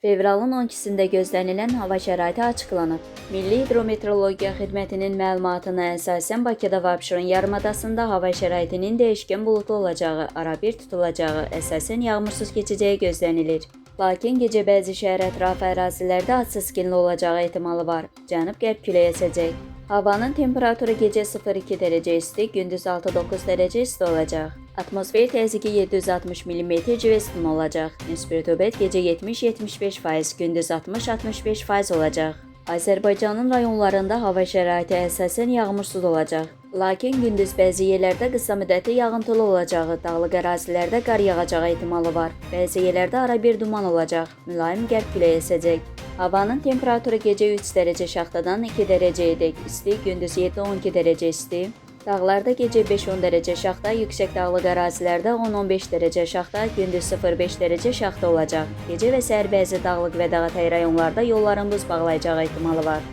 Fevralın 12-sində gözlənilən hava şəraiti açıqlanıb. Milli Hidrometeorologiya Xidmətinin məlumatına əsasən Bakıda və Abşeron yarımadasında hava şəraitinin dəyişkən buludlu olacağı, arabir tutulacağı, əsasən yağmursuz keçəcəyi gözlənilir. Lakin gecə bəzi şəhər ətrafı ərazilərdə açıq-skinli olacağı ehtimalı var. Cənub-qərb küləyi əsəcək. Havanın temperaturu gecə 0-2 dərəcə isti, gündüz 6-9 dərəcə isti olacaq. Atmosfer təzyiqi 760 mm civə sütunu olacaq. Nisbi rütubət gecə 70-75%, gündüz 60-65% olacaq. Azərbaycanın rayonlarında hava şəraiti əsasən yağmursuz olacaq. Lakin gündüz bəzi yerlərdə qısa müddətli yağıntılı olacağı, dağlıq ərazilərdə qar yağacağı ehtimalı var. Bəzi yerlərdə arabir duman olacaq. Mülayim qərb küləyi əsəcək. Havanın temperaturu gecə 3 dərəcə şaxtadan 2 dərəcəyədək isti, gündüz 7-12 dərəcə isti. Dağlarda gecə 5-10 dərəcə şaxta, yüksək dağlıq ərazilərdə 10-15 dərəcə şaxta, gündüz 0-5 dərəcə şaxta olacaq. Gecə və səhər bəzi dağlıq və dağətəyi rayonlarda yolların buz bağlayacağı ehtimalı var.